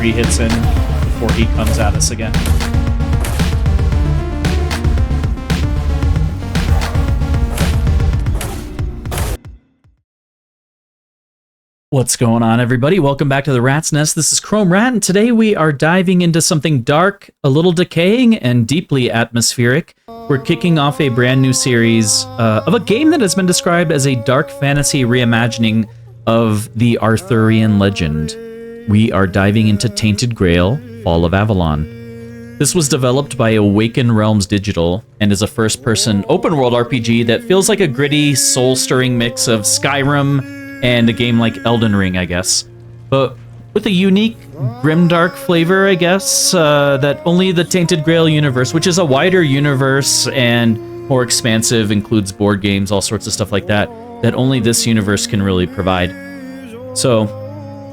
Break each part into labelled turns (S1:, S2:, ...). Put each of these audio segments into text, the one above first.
S1: 3 hits in before he comes at us again. What's going on, everybody? Welcome back to the Rat's Nest. This is chrom3rat, and today we are diving into something dark, a little decaying, and deeply atmospheric. We're kicking off a brand new series of a game that has been described as a dark fantasy reimagining of the Arthurian legend. We are diving into Tainted Grail, Fall of Avalon. This was developed by Awaken Realms Digital and is a first-person open-world RPG that feels like a gritty, soul-stirring mix of Skyrim and a game like Elden Ring, I guess. But with a unique, grimdark flavor, I guess, that only the Tainted Grail universe, which is a wider universe and more expansive, includes board games, all sorts of stuff like that, that only this universe can really provide. So,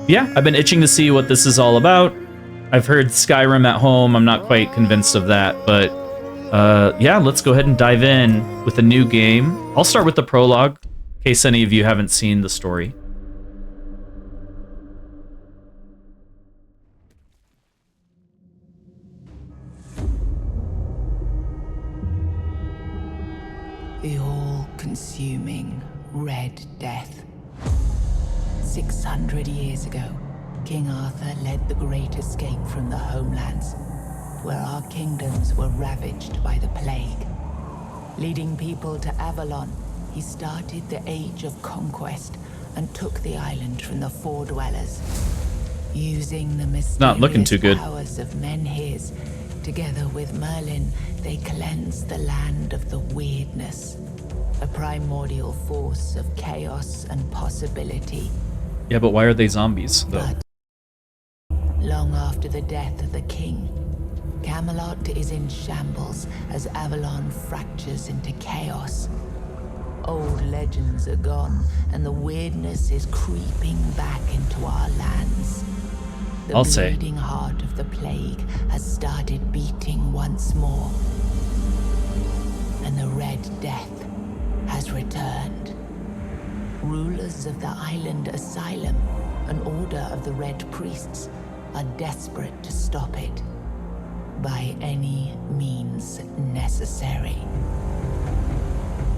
S1: yeah, I've been itching to see what this is all about. I've heard Skyrim at home. I'm not quite convinced of that, but yeah, let's go ahead and dive in with a new game. I'll start with the prologue, in case any of you haven't seen the story.
S2: The all-consuming Red Death. 600 years ago, King Arthur led the Great Escape from the homelands, where our kingdoms were ravaged by the plague. Leading people to Avalon, he started the Age of Conquest and took the island from the Four Dwellers. Using the mysterious powers of Menhirs, together with Merlin, they cleansed the land of the Wyrdness, a primordial force of chaos and possibility.
S1: Yeah, but why are they zombies, though?
S2: But long after the death of the king, Camelot is in shambles as Avalon fractures into chaos. Old legends are gone, and the Wyrdness is creeping back into our lands. The bleeding heart of the plague has started beating once more, and the Red Death has returned. Rulers of the island Asylum, an order of the Red Priests, are desperate to stop it by any means necessary.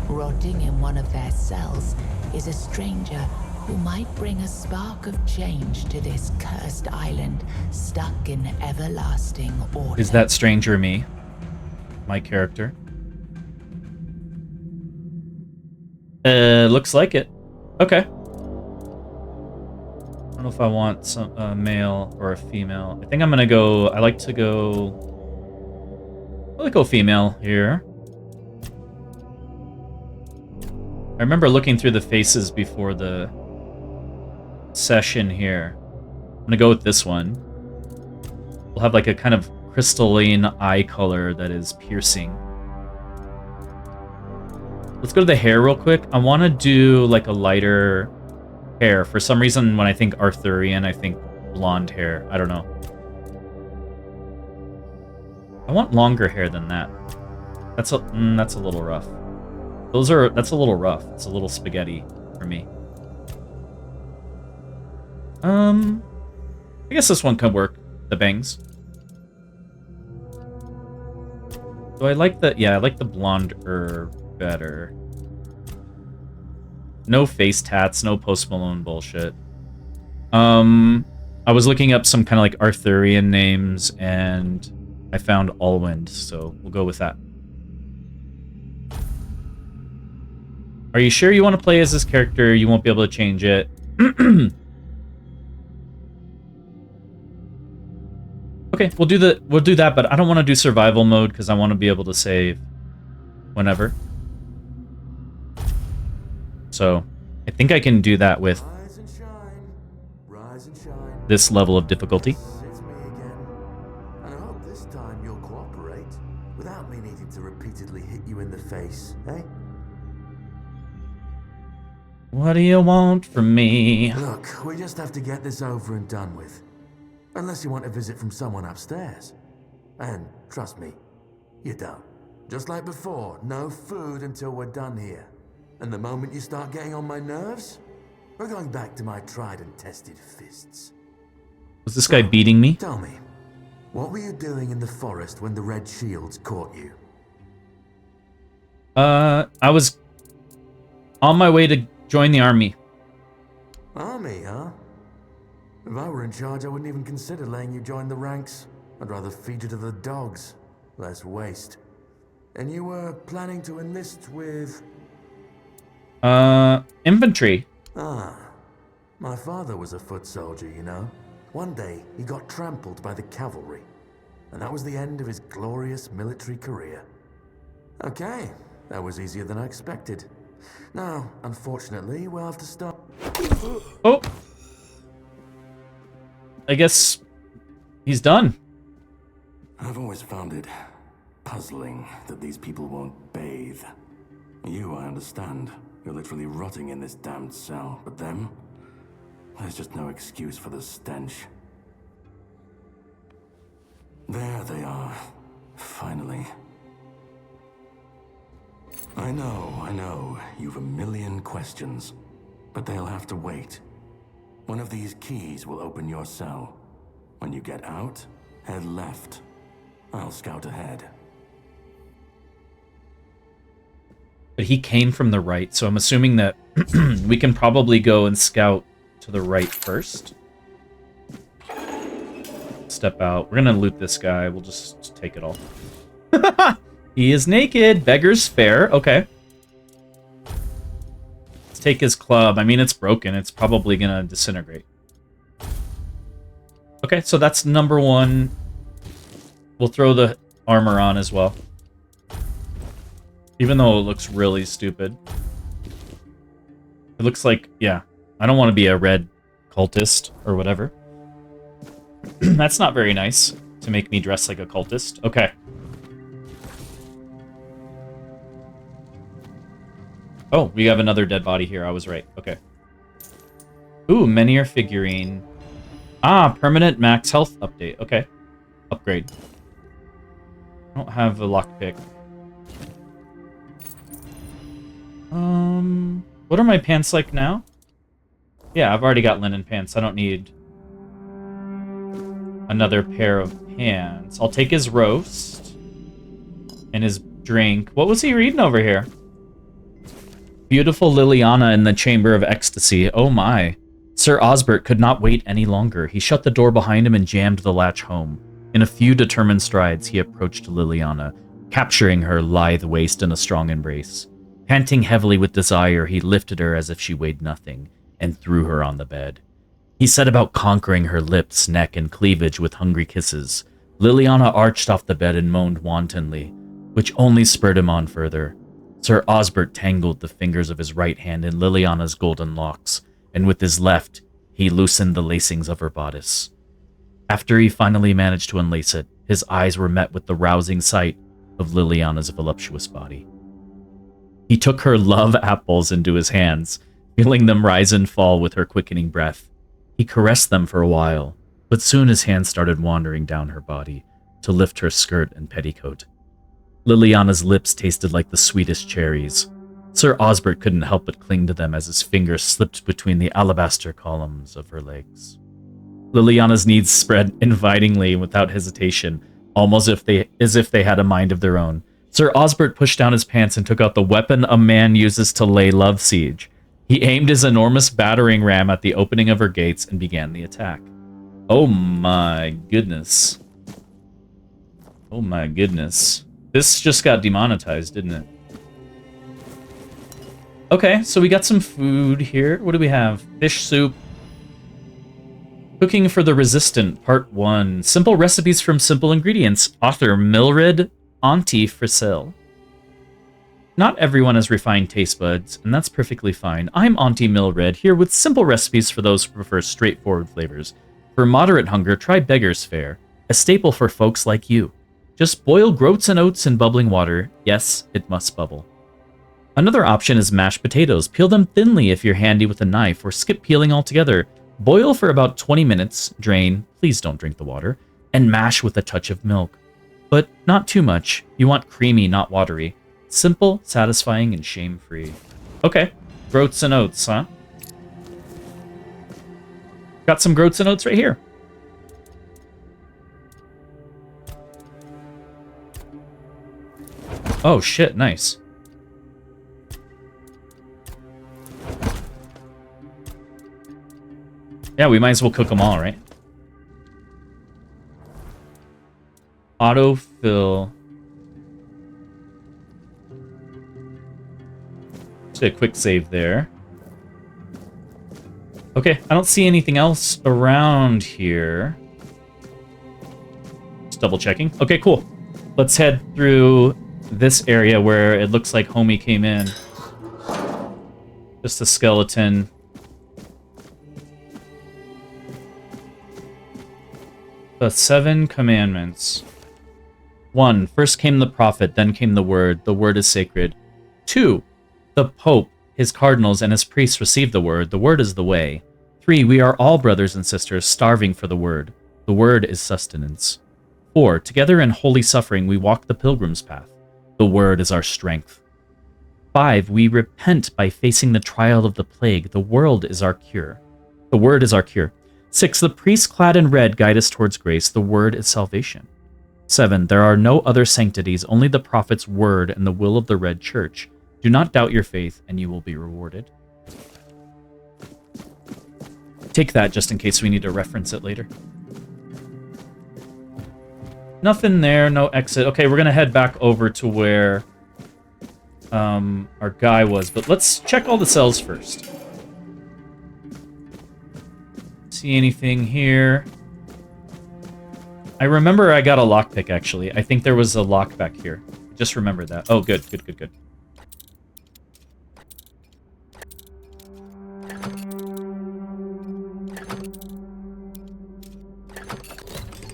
S2: Rotting in one of their cells is a stranger who might bring a spark of change to this cursed island stuck in everlasting order.
S1: Is that stranger me? My character? Looks like it. Okay. I don't know if I want some male or a female. I think I'm gonna go. I like to go female here. I remember looking through the faces before the session here. I'm gonna go with this one. We'll have like a kind of crystalline eye color that is piercing. Let's go to the hair real quick. I want to do like a lighter hair. For some reason, when I think Arthurian, I think blonde hair. I don't know. I want longer hair than that. That's a little rough. That's a little rough. It's a little spaghetti for me. I guess this one could work. The bangs. So I like the, yeah, I like the blonde better. No face tats, no Post Malone bullshit. I was looking up some kind of like Arthurian names and I found Olwend, so we'll go with that. Are you sure you want to play as this character? You won't be able to change it. Okay, we'll do that, but I don't want to do survival mode because I want to be able to save whenever. So, I think I can do that with this level of difficulty.
S3: It's me again. And I hope this time you'll cooperate without me needing to repeatedly hit you in the face, eh?
S1: What do you want from me?
S3: Look, we just have to get this over and done with. Unless you want a visit from someone upstairs. And trust me, you don't. Just like before, no food until we're done here. And the moment you start getting on my nerves, we're going back to my tried and tested fists.
S1: Was this guy beating me?
S3: Tell me, what were you doing in the forest when the Red Shields caught you?
S1: I was on my way to join the army.
S3: Army, huh? If I were in charge, I wouldn't even consider letting you join the ranks. I'd rather feed you to the dogs. Less waste. And you were planning to enlist with...
S1: Infantry.
S3: Ah, my father was a foot soldier, you know. One day, he got trampled by the cavalry. And that was the end of his glorious military career. Okay, that was easier than I expected. Now, unfortunately, we'll have to stop...
S1: Oh! I guess he's done.
S4: I've always found it puzzling that these people won't bathe. You, I understand. You're literally rotting in this damned cell. But them? There's just no excuse for the stench. There they are. Finally. I know. You've a million questions. But they'll have to wait. One of these keys will open your cell. When you get out, head left. I'll scout ahead.
S1: But he came from the right, so I'm assuming that we can probably go and scout to the right first. Step out. We're gonna loot this guy. We'll just take it all. He is naked. Beggar's fair. Okay. Let's take his club. I mean, it's broken. It's probably gonna disintegrate. Okay, so that's number one. We'll throw the armor on as well. Even though it looks really stupid. It looks like, yeah, I don't want to be a red cultist or whatever. That's not very nice to make me dress like a cultist. Okay. Oh, we have another dead body here. I was right. Okay. Ooh, Menhir figurine. Ah, permanent max health update. Okay. Upgrade. I don't have a lockpick. What are my pants like now? Yeah, I've already got linen pants. I don't need another pair of pants. I'll take his roast and his drink. What was he reading over here? Beautiful Liliana in the Chamber of Ecstasy. Oh my. Sir Osbert could not wait any longer. He shut the door behind him and jammed the latch home. In a few determined strides, he approached Liliana, capturing her lithe waist in a strong embrace. Panting heavily with desire, he lifted her as if she weighed nothing, and threw her on the bed. He set about conquering her lips, neck, and cleavage with hungry kisses. Liliana arched off the bed and moaned wantonly, which only spurred him on further. Sir Osbert tangled the fingers of his right hand in Liliana's golden locks, and with his left, he loosened the lacings of her bodice. After he finally managed to unlace it, his eyes were met with the rousing sight of Liliana's voluptuous body. He took her love apples into his hands, feeling them rise and fall with her quickening breath. He caressed them for a while, but soon his hands started wandering down her body to lift her skirt and petticoat. Liliana's lips tasted like the sweetest cherries. Sir Osbert couldn't help but cling to them as his fingers slipped between the alabaster columns of her legs. Liliana's knees spread invitingly without hesitation, almost as if they had a mind of their own. Sir Osbert pushed down his pants and took out the weapon a man uses to lay love siege. He aimed his enormous battering ram at the opening of her gates and began the attack. Oh my goodness. Oh my goodness. This just got demonetized, didn't it? Okay, so we got some food here. What do we have? Fish soup. Cooking for the Resistant, Part 1. Simple recipes from simple ingredients. Author Milred Auntie Frisell. Not everyone has refined taste buds, and that's perfectly fine. I'm Auntie Milred, here with simple recipes for those who prefer straightforward flavors. For moderate hunger, try Beggar's Fare, a staple for folks like you. Just boil groats and oats in bubbling water. Yes, it must bubble. Another option is mashed potatoes. Peel them thinly if you're handy with a knife, or skip peeling altogether. Boil for about 20 minutes, drain, please don't drink the water, and mash with a touch of milk. But not too much. You want creamy, not watery. Simple, satisfying, and shame-free. Okay, groats and oats, huh? Got some groats and oats right here. Oh, shit, nice. Yeah, we might as well cook them all, right? Autofill. Just a quick save there. Okay, I don't see anything else around here. Just double checking. Okay, cool. Let's head through this area where it looks like homie came in. Just a skeleton. The 7 commandments. 1. First came the prophet, then came the word. The word is sacred. 2. The pope, his cardinals, and his priests received the word. The word is the way. 3. We are all brothers and sisters, starving for the word. The word is sustenance. 4. Together in holy suffering, we walk the pilgrim's path. The word is our strength. 5. We repent by facing the trial of the plague. The world is our cure. The word is our cure. 6. The priests clad in red guide us towards grace. The word is salvation. 7. There are no other sanctities, only the prophet's word and the will of the Red Church. Do not doubt your faith, and you will be rewarded. Take that just in case we need to reference it later. Nothing there, no exit. Okay, we're going to head back over to where our guy was, but let's check all the cells first. See anything here? I remember I got a lockpick, actually. I think there was a lock back here. Just remember that. Oh, good, good, good, good.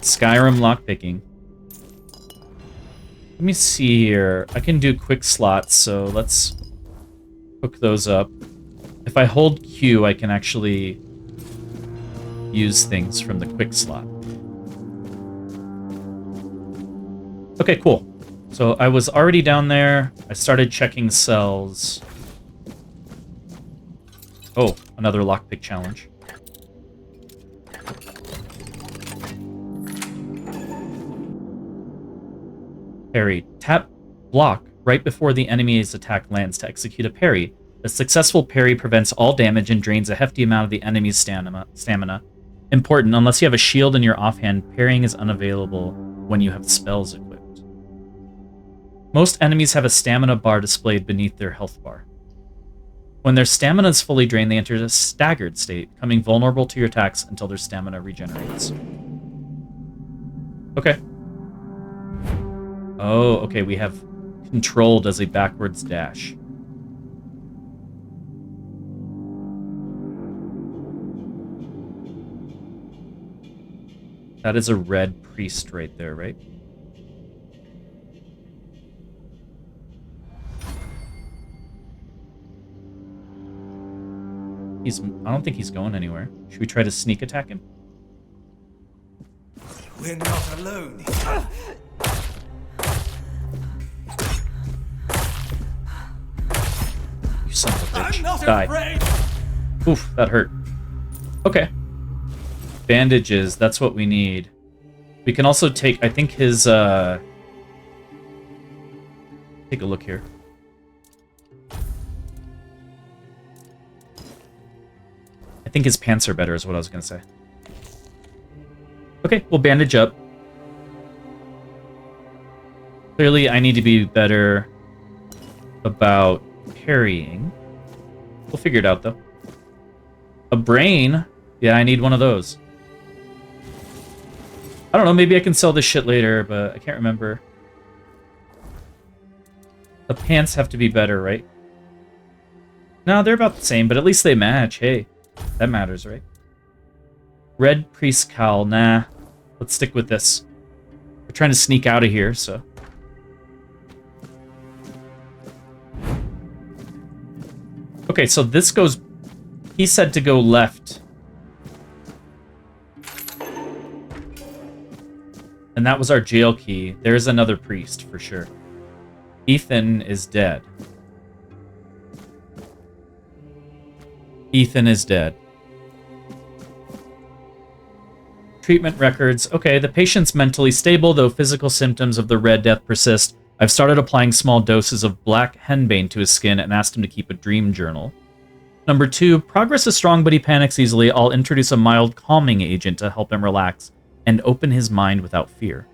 S1: Skyrim lockpicking. Let me see here. I can do quick slots, so let's hook those up. If I hold Q, I can actually use things from the quick slot. Okay, cool. So I was already down there. I started checking cells. Oh, another lockpick challenge. Parry. Tap block right before the enemy's attack lands to execute a parry. A successful parry prevents all damage and drains a hefty amount of the enemy's stamina. Important, unless you have a shield in your offhand, parrying is unavailable when you have spells equipped. Most enemies have a stamina bar displayed beneath their health bar. When their stamina is fully drained, they enter a staggered state, becoming vulnerable to your attacks until their stamina regenerates. Okay. Oh, okay, we have controlled as a backwards dash. That is a red priest right there, right? I don't think he's going anywhere. Should we try to sneak attack him?
S5: We're not alone.
S1: You son of a bitch.
S5: I'm not
S1: Die.
S5: afraid.
S1: Oof, that hurt. Okay. Bandages, that's what we need. We can also take, I think his, take a look here. I think his pants are better is what I was going to say. Okay, we'll bandage up. Clearly, I need to be better about parrying. We'll figure it out, though. A brain? Yeah, I need one of those. I don't know, maybe I can sell this shit later, but I can't remember. The pants have to be better, right? No, they're about the same, but at least they match. Hey, that matters, right? Red priest cowl. Nah, let's stick with this. We're trying to sneak out of here, so. Okay, so this goes... He said to go left. And that was our jail key. There's another priest, for sure. Ethan is dead. Ethan is dead. Treatment records. Okay, the patient's mentally stable, though physical symptoms of the Red Death persist. I've started applying small doses of black henbane to his skin and asked him to keep a dream journal. Number 2, progress is strong but he panics easily. I'll introduce a mild calming agent to help him relax and open his mind without fear.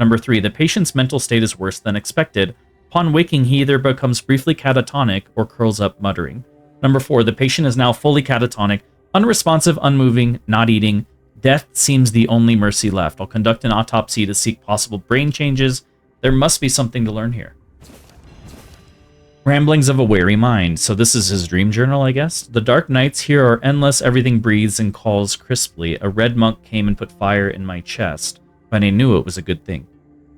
S1: Number 3, the patient's mental state is worse than expected. Upon waking, he either becomes briefly catatonic or curls up muttering. Number 4, the patient is now fully catatonic, unresponsive, unmoving, not eating. Death seems the only mercy left. I'll conduct an autopsy to seek possible brain changes. There must be something to learn here. Ramblings of a Weary Mind. So this is his dream journal, I guess. The dark nights here are endless. Everything breathes and calls crisply. A red monk came and put fire in my chest, but I knew it was a good thing.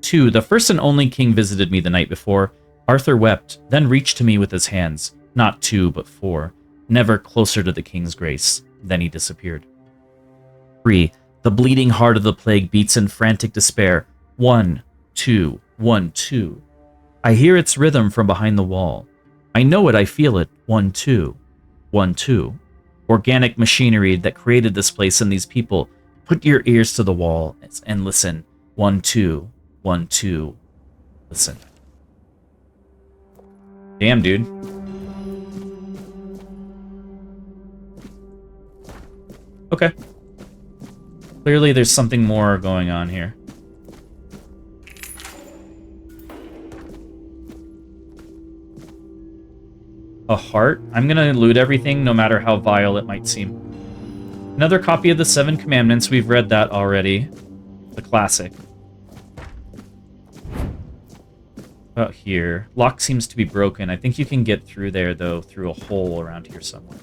S1: 2, the first and only king visited me the night before. Arthur wept, then reached to me with his hands. Not 2, but 4. Never closer to the king's grace. Then he disappeared. 3, the bleeding heart of the plague beats in frantic despair. 1, 2, 1, 2. I hear its rhythm from behind the wall. I know it, I feel it. 1, 2, 1, 2. Organic machinery that created this place and these people. Put your ears to the wall and listen. 1, 2, 1, 2. Listen. Damn, dude. Okay. Clearly there's something more going on here. A heart? I'm gonna loot everything, no matter how vile it might seem. Another copy of the 7 Commandments. We've read that already. The classic. About here. Lock seems to be broken. I think you can get through there, though, through a hole around here somewhere.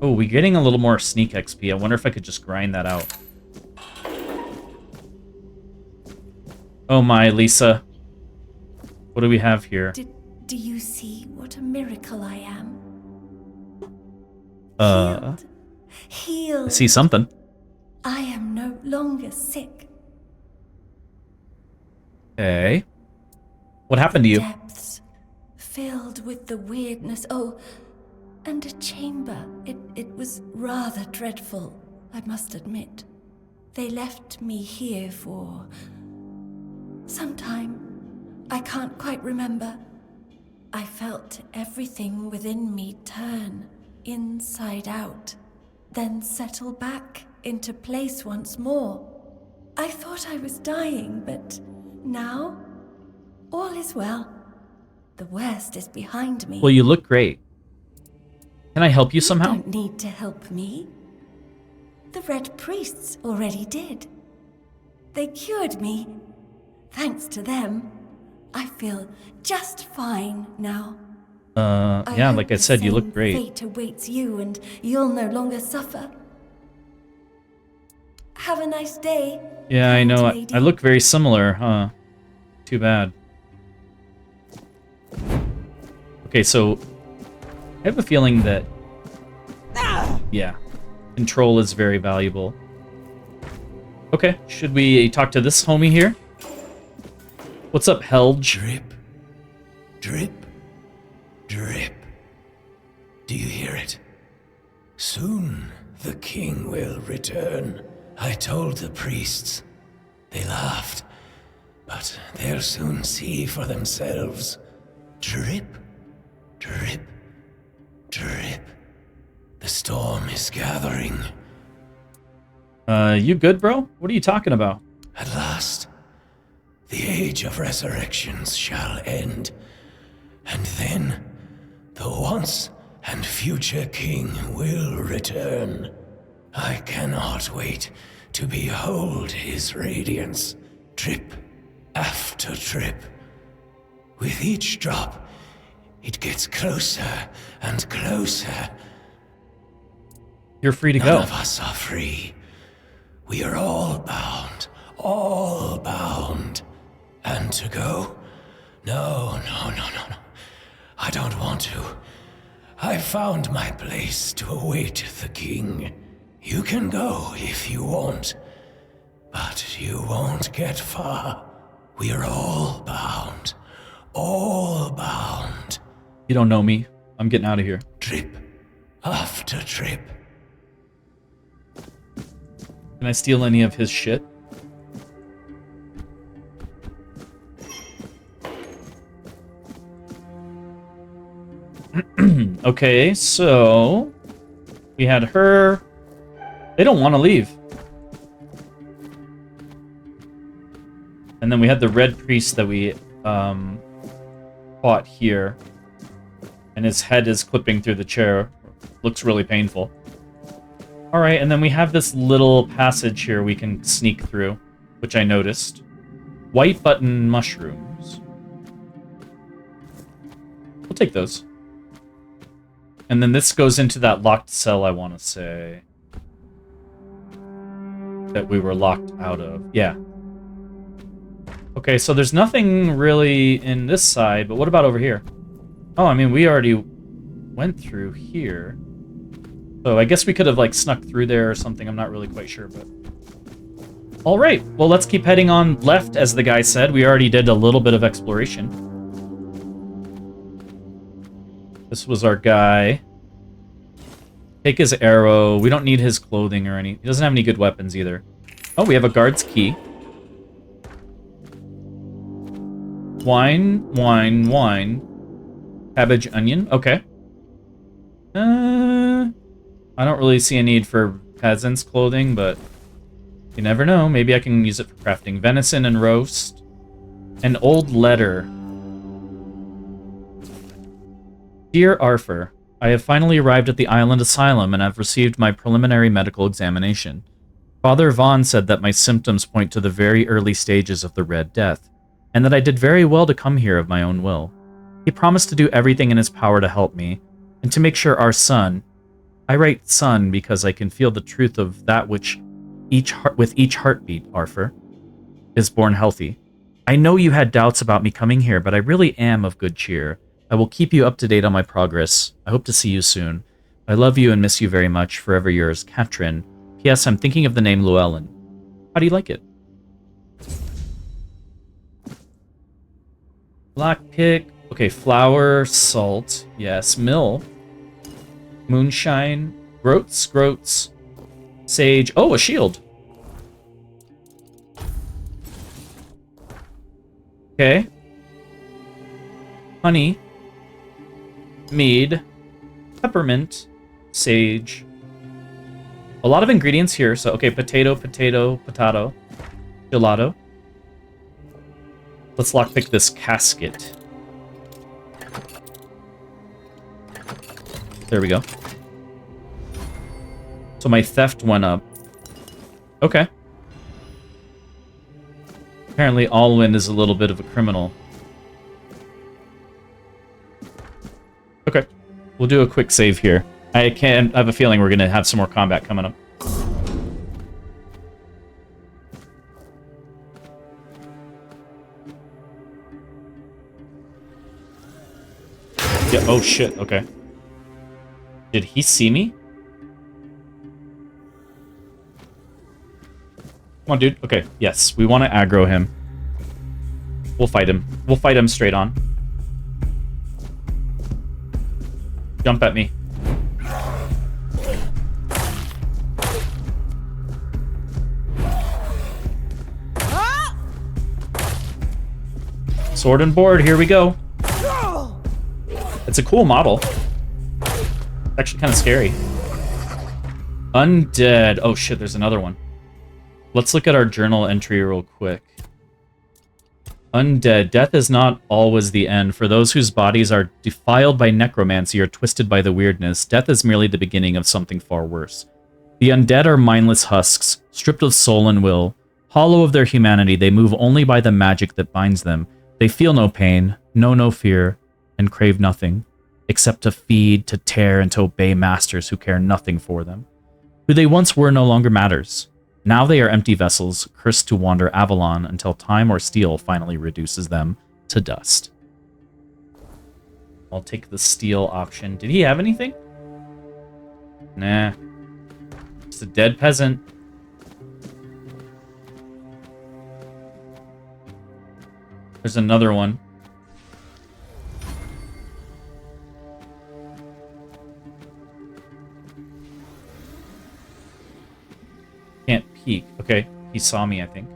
S1: Oh, we're getting a little more sneak XP. I wonder if I could just grind that out. Oh my, Lisa. What do we have here?
S5: Do you see what a miracle I am? Healed.
S1: I see something.
S5: I am no longer sick.
S1: Okay. What happened to you?
S5: Depths filled with the weirdness. Oh, and a chamber. It was rather dreadful, I must admit. They left me here for some time. I can't quite remember. I felt everything within me turn inside out, then settle back into place once more. I thought I was dying, but now all is well. The worst is behind me.
S1: Well, you look great. Can I help you somehow?
S5: You don't need to help me. The Red Priests already did. They cured me. Thanks to them, I feel just fine now.
S1: Yeah, like I said, you look great.
S5: Fate awaits you and you'll no longer suffer. Have a nice day.
S1: Yeah, I know.
S5: lady.
S1: I look very similar, huh? Too bad. Okay, so I have a feeling that, yeah, control is very valuable. Okay, should we talk to this homie here? What's up, Helge?
S6: Drip, drip, drip. Do you hear it? Soon the king will return. I told the priests. They laughed, but they'll soon see for themselves. Drip, drip, drip. The storm is gathering.
S1: You good, bro? What are you talking about?
S6: At last, the age of resurrections shall end, and then the once and future king will return. I cannot wait to behold his radiance, drip after drip. With each drop, it gets closer and closer.
S1: You're free to
S6: None
S1: go.
S6: of us are free. We are all bound, all bound. And to go? No. I don't want to. I found my place to await the king. You can go if you want, but you won't get far. We are all bound, all bound.
S1: You don't know me. I'm getting out of here.
S6: Trip after trip.
S1: Can I steal any of his shit? Okay, so we had her. They don't want to leave. And then we had the red priest that we fought here. And his head is clipping through the chair. Looks really painful. Alright, and then we have this little passage here we can sneak through, which I noticed. White button mushrooms. We'll take those. And then this goes into that locked cell, I want to say. That we were locked out of. Yeah. Okay, so there's nothing really in this side, but what about over here? Oh, I mean, we already went through here. So I guess we could have, like, snuck through there or something. I'm not really quite sure, but... Alright, well, let's keep heading on left, as the guy said. We already did a little bit of exploration. This was our guy. Take his arrow. We don't need his clothing or any... He doesn't have any good weapons either. Oh, we have a guard's key. Wine, wine, wine. Cabbage, onion. Okay. I don't really see a need for peasants' clothing, but you never know. Maybe I can use it for crafting. Venison and roast. An old letter. Dear Arthur, I have finally arrived at the island asylum and have received my preliminary medical examination. Father Vaughn said that my symptoms point to the very early stages of the Red Death, and that I did very well to come here of my own will. He promised to do everything in his power to help me, and to make sure our son, I write son because I can feel the truth of that which with each heartbeat, Arthur, is born healthy. I know you had doubts about me coming here, but I really am of good cheer. I will keep you up to date on my progress. I hope to see you soon. I love you and miss you very much. Forever yours, Katrin. P.S. I'm thinking of the name Llewellyn. How do you like it? Lockpick. Okay, flour, salt. Yes, mill. Moonshine. Groats. Sage. Oh, a shield. Okay. Honey. Mead. Peppermint. Sage. A lot of ingredients here. So, okay, potato. Gelato. Let's lockpick this casket. There we go. So my theft went up. Okay. Apparently Olwend is a little bit of a criminal. Okay. We'll do a quick save here. I have a feeling we're going to have some more combat coming up. Yeah, oh shit, okay. Did he see me? Come on, dude. Okay, yes. We want to aggro him. We'll fight him. We'll fight him straight on. Jump at me. Sword and board, here we go. It's a cool model. It's actually kind of scary. Undead. Oh shit, there's another one. Let's look at our journal entry real quick. Undead. Death is not always the end. For those whose bodies are defiled by necromancy or twisted by the Wyrdness, death is merely the beginning of something far worse. The undead are mindless husks, stripped of soul and will. Hollow of their humanity, they move only by the magic that binds them. They feel no pain, know no fear, and crave nothing, except to feed, to tear, and to obey masters who care nothing for them. Who they once were no longer matters. Now they are empty vessels, cursed to wander Avalon until time or steel finally reduces them to dust. I'll take the steel option. Did he have anything? Nah. Just a dead peasant. There's another one. Can't peek. Okay, he saw me, I think.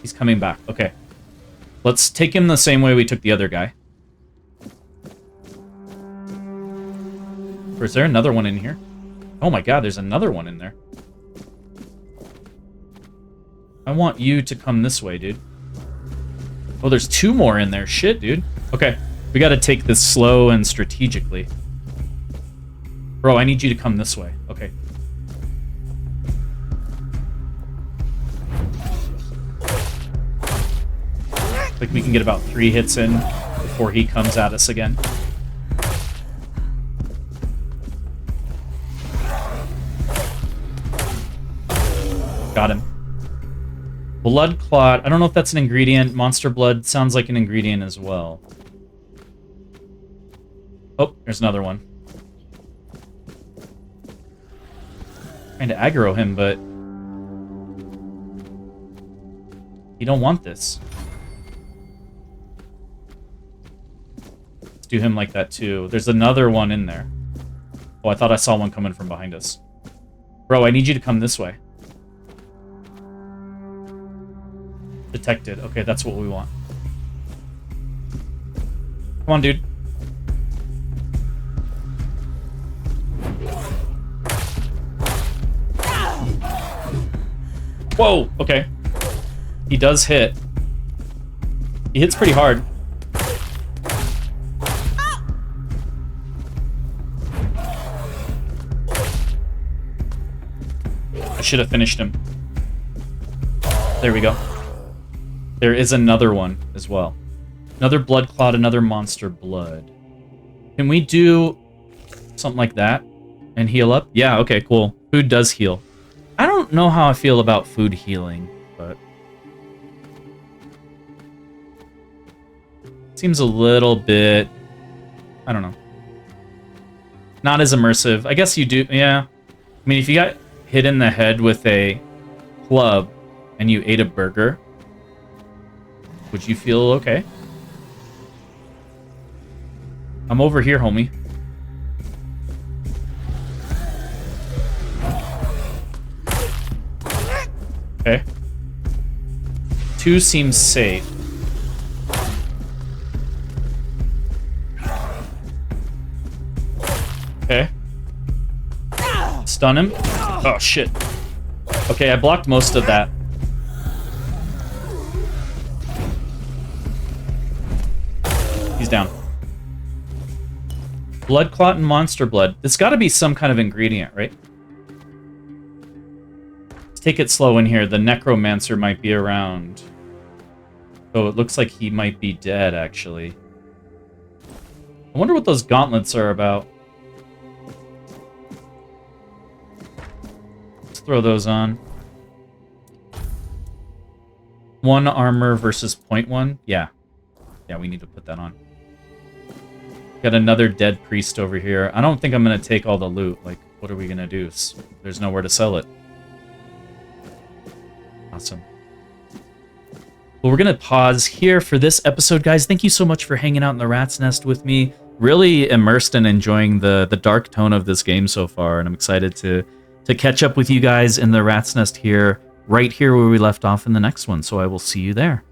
S1: He's coming back. Okay. Let's take him the same way we took the other guy. Or is there another one in here? Oh my god, there's another one in there. I want you to come this way, dude. Oh, there's 2 more in there. Shit, dude. Okay, we gotta take this slow and strategically. Bro, I need you to come this way. Okay. Like we can get about 3 hits in before he comes at us again. Got him. Blood clot. I don't know if that's an ingredient. Monster blood sounds like an ingredient as well. Oh, there's another one. Trying to aggro him, but you don't want this. Let's do him like that too. There's another one in there. Oh, I thought I saw one coming from behind us. Bro, I need you to come this way. Detected. Okay, that's what we want. Come on, dude. Whoa, okay. He does hit. He hits pretty hard. I should have finished him. There we go. There is another one as well. Another blood clot, another monster blood. Can we do something like that and heal up? Yeah, okay, cool. Food does heal. I don't know how I feel about food healing, but seems a little bit, I don't know. Not as immersive. I guess you do, yeah. I mean, if you got hit in the head with a club and you ate a burger, would you feel okay? I'm over here, homie. Okay. 2 seems safe. Okay. Stun him. Oh, shit. Okay, I blocked most of that. He's down. Blood clot and monster blood. It's got to be some kind of ingredient, right? Let's take it slow in here. The necromancer might be around. Oh, it looks like he might be dead, actually. I wonder what those gauntlets are about. Let's throw those on. 1 armor versus 0.1? Yeah. Yeah, we need to put that on. Got another dead priest over here. I don't think I'm going to take all the loot. Like, what are we going to do? There's nowhere to sell it. Awesome. Well, we're going to pause here for this episode, guys. Thank you so much for hanging out in the Rat's Nest with me. Really immersed and enjoying the dark tone of this game so far, and I'm excited to catch up with you guys in the Rat's Nest here, right here where we left off in the next one. So I will see you there.